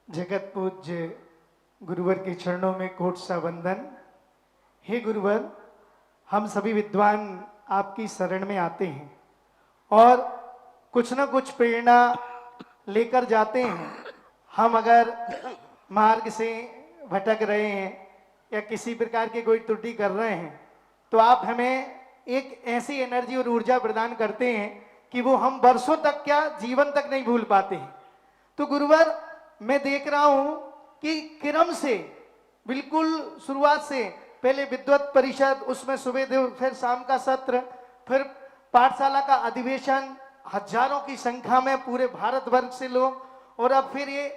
जगत पूज्य गुरुवर के चरणों में कोट सा वंदन। हे गुरुवर, हम सभी विद्वान आपकी शरण में आते हैं और कुछ न कुछ प्रेरणा लेकर जाते हैं। हम अगर मार्ग से भटक रहे हैं या किसी प्रकार की कोई त्रुटि कर रहे हैं तो आप हमें एक ऐसी एनर्जी और ऊर्जा प्रदान करते हैं कि वो हम वर्षों तक क्या जीवन तक नहीं भूल पाते हैं। तो गुरुवर, मैं देख रहा हूं कि क्रम से बिल्कुल शुरुआत से पहले विद्वत परिषद, उसमें सुबह फिर शाम का सत्र, फिर पाठशाला का अधिवेशन, हजारों की संख्या में पूरे भारतवर्ष से लोग, और अब फिर ये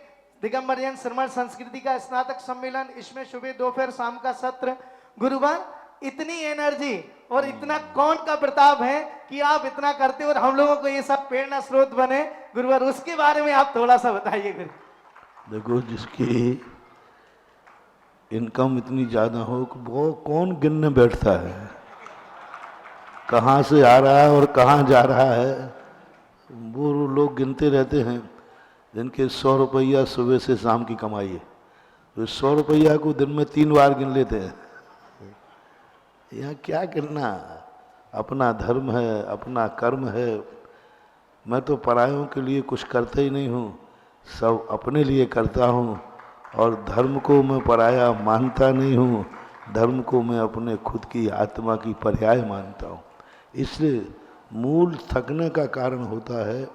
दिगंबर जैन श्रमण संस्कृति का स्नातक सम्मेलन, इसमें सुबह दोपहर शाम का सत्र। गुरुवर, इतनी एनर्जी और इतना कौन का प्रताप है कि आप इतना करते और हम लोगों को ये सब प्रेरणा स्रोत बने। गुरुवर, उसके बारे में आप थोड़ा सा बताइए। गुरु देखो, जिसकी इनकम इतनी ज़्यादा हो वो कौन गिनने बैठता है कहाँ से आ रहा है और कहाँ जा रहा है। वो लोग गिनते रहते हैं जिनके 100 रुपया सुबह से शाम की कमाई है, तो 100 रुपया को दिन में 3 बार गिन लेते हैं। यहाँ क्या गिनना, अपना धर्म है, अपना कर्म है। मैं तो परायों के लिए कुछ करता ही नहीं हूँ, सब अपने लिए करता हूँ। और धर्म को मैं पराया मानता नहीं हूँ, धर्म को मैं अपने खुद की आत्मा की पर्याय मानता हूँ। इसलिए मूल थकने का कारण होता है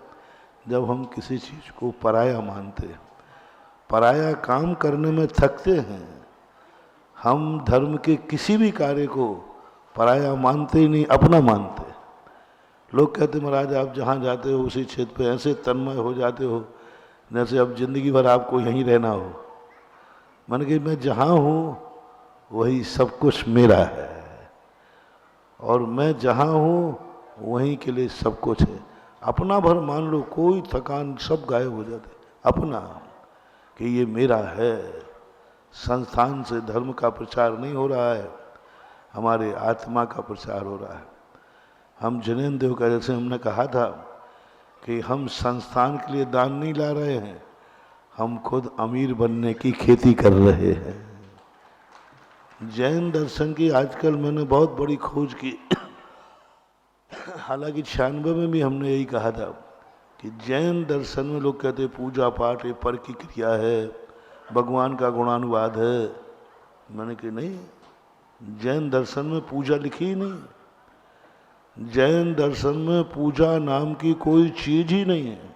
जब हम किसी चीज़ को पराया मानते हैं। पराया काम करने में थकते हैं। हम धर्म के किसी भी कार्य को पराया मानते ही नहीं, अपना मानते। लोग कहते महाराज आप जहाँ जाते हो उसी क्षेत्र पे ऐसे तन्मय हो जाते हो जैसे अब जिंदगी भर आपको यहीं रहना हो। मन कि मैं जहाँ हूँ वही सब कुछ मेरा है और मैं जहाँ हूँ वहीं के लिए सब कुछ है। अपना भर मान लो, कोई थकान, सब गायब हो जाते। अपना कि ये मेरा है। संस्थान से धर्म का प्रचार नहीं हो रहा है, हमारे आत्मा का प्रचार हो रहा है। हम जैन देव का, जैसे हमने कहा था कि हम संस्थान के लिए दान नहीं ला रहे हैं, हम खुद अमीर बनने की खेती कर रहे हैं। जैन दर्शन की आजकल मैंने बहुत बड़ी खोज की। हालांकि 96 में भी हमने यही कहा था कि जैन दर्शन में लोग कहते पूजा पाठ ये पर की क्रिया है, भगवान का गुणानुवाद है। मैंने कहा नहीं, जैन दर्शन में पूजा लिखी ही नहीं। जैन दर्शन में पूजा नाम की कोई चीज ही नहीं है,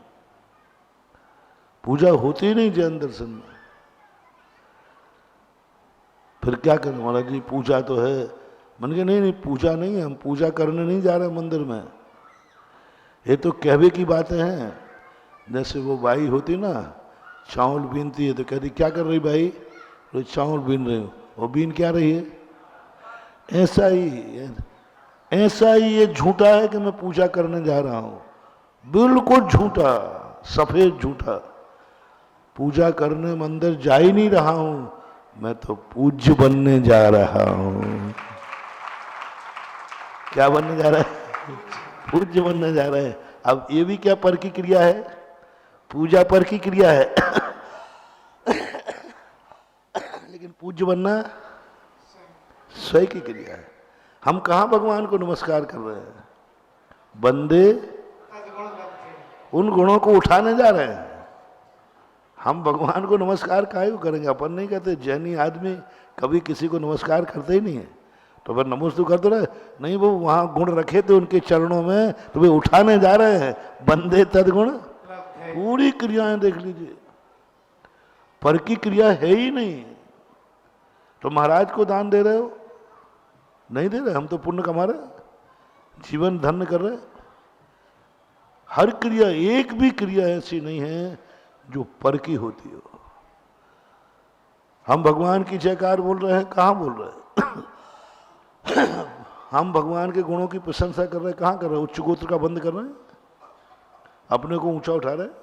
पूजा होती ही नहीं जैन दर्शन में। फिर क्या करें महाराज जी, पूजा तो है। मन के नहीं, पूजा नहीं है, हम पूजा करने नहीं जा रहे मंदिर में। ये तो कहवे की बातें हैं। जैसे वो बाई होती ना, चावल बीनती है तो कहती क्या कर रही भाई, तो चावल बीन रही हूँ। वो बीन क्या रही है? ऐसा ही ये झूठा है कि मैं पूजा करने जा रहा हूँ। बिल्कुल झूठा, सफेद झूठा। पूजा करने मंदिर जा ही नहीं रहा हूँ, मैं तो पूज्य बनने जा रहा हूँ। क्या बनने जा रहा है? पूज्य बनने जा रहे हैं। अब ये भी क्या पर की क्रिया है? पूजा पर की क्रिया है। लेकिन पूज्य बनना स्वयं की क्रिया है। हम कहाँ भगवान को नमस्कार कर रहे हैं? बंदे उन गुणों को उठाने जा रहे हैं। हम भगवान को नमस्कार काहे को करेंगे? अपन नहीं कहते। जैनी आदमी कभी किसी को नमस्कार करते ही नहीं है। तो फिर नमस्ते कर दो ना। नहीं, वो वहाँ गुण रखे थे उनके चरणों में, तो वे उठाने जा रहे हैं। बंदे तदगुण, पूरी क्रियाएं देख लीजिए, पर की क्रिया है ही नहीं। तो महाराज को दान दे रहे हो? नहीं दे रहे। हम तो पुण्य कमा रहे, जीवन धन्य कर रहे। हर क्रिया, एक भी क्रिया ऐसी नहीं है जो पर की होती हो। हम भगवान की जयकार बोल रहे हैं, कहाँ बोल रहे हैं? हम भगवान के गुणों की प्रशंसा कर रहे हैं, कहाँ कर रहे हैं? उच्च गोत्र का बंद कर रहे हैं, अपने को ऊंचा उठा रहे हैं।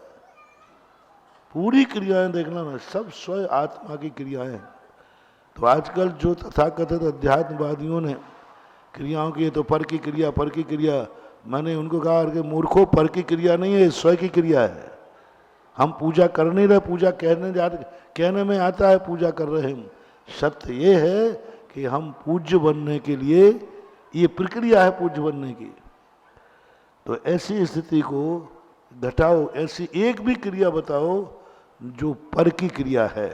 पूरी क्रियाएं देखना ना, सब स्वयं आत्मा की क्रियाएं हैं। तो आजकल जो तथाकथित अध्यात्मवादियों ने क्रियाओं की, तो पर की क्रिया, पर की क्रिया। मैंने उनको कहा कि मूर्खों, पर की क्रिया नहीं है, स्वयं की क्रिया है। हम पूजा कर नहीं रहे, पूजा कहने में आता है पूजा कर रहे हैं। सत्य ये है कि हम पूज्य बनने के लिए, ये प्रक्रिया है पूज्य बनने की। तो ऐसी स्थिति को घटाओ, ऐसी एक भी क्रिया बताओ जो पर की क्रिया है,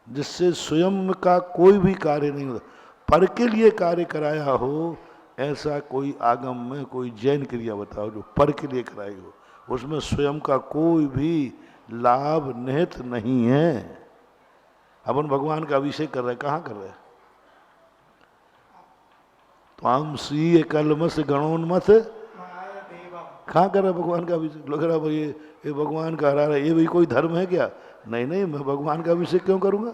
जिससे स्वयं का कोई भी कार्य नहीं होता, पर के लिए कार्य कराया हो। ऐसा कोई आगम में कोई जैन क्रिया बताओ जो पर के लिए कराई हो, उसमें स्वयं का कोई भी लाभ निहित नहीं है। अपन भगवान का अभिषेक कर रहे हैं, कहाँ कर रहे हैं? त्वाम श्री कलमस गणोन्मत, कहाँ कर रहे भगवान का अभिषेक? लग रहा भाई ये भगवान का हरा रहा है, ये भी कोई धर्म है क्या? नहीं नहीं, मैं भगवान का अभिषेक क्यों करूंगा?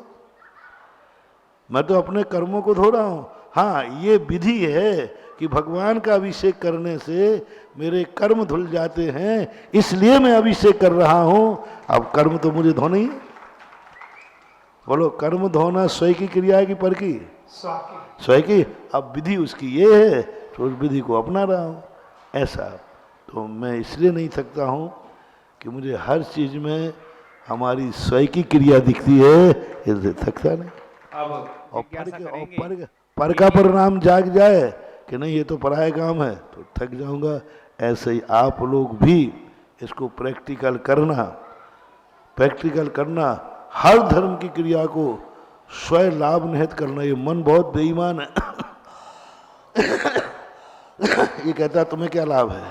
मैं तो अपने कर्मों को धो रहा हूं। हाँ, ये विधि है कि भगवान का अभिषेक करने से मेरे कर्म धुल जाते हैं, इसलिए मैं अभिषेक कर रहा हूं। अब कर्म तो मुझे धोने ही है। बोलो, कर्म धोना स्वयं की क्रिया है कि पर की? स्वयं की। अब विधि उसकी ये है, तो उस विधि को अपना रहा हूं। ऐसा तो मैं इसलिए नहीं थकता हूं कि मुझे हर चीज में हमारी स्वयं की क्रिया दिखती है, इसलिए थकता नहीं। और पर का परिणाम जाग जाए कि नहीं ये तो पराया काम है, तो थक जाऊंगा। ऐसे ही आप लोग भी इसको प्रैक्टिकल करना, हर धर्म की क्रिया को स्वयं लाभ निहित करना। ये मन बहुत बेईमान है। ये कहता है तुम्हें क्या लाभ है,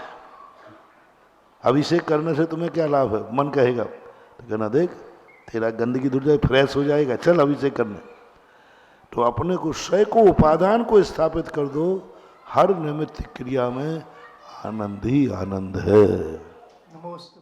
अभिषेक करने से तुम्हें क्या लाभ है? मन कहेगा तो कहना देख तेरा गंदगी धुल जाए, फ्रेश हो जाएगा, चल अभिषेक करने। तो अपने को स्वयं को, उपादान को स्थापित कर दो। हर निमित्त क्रिया में आनंद ही आनंद है। नमोस्तु।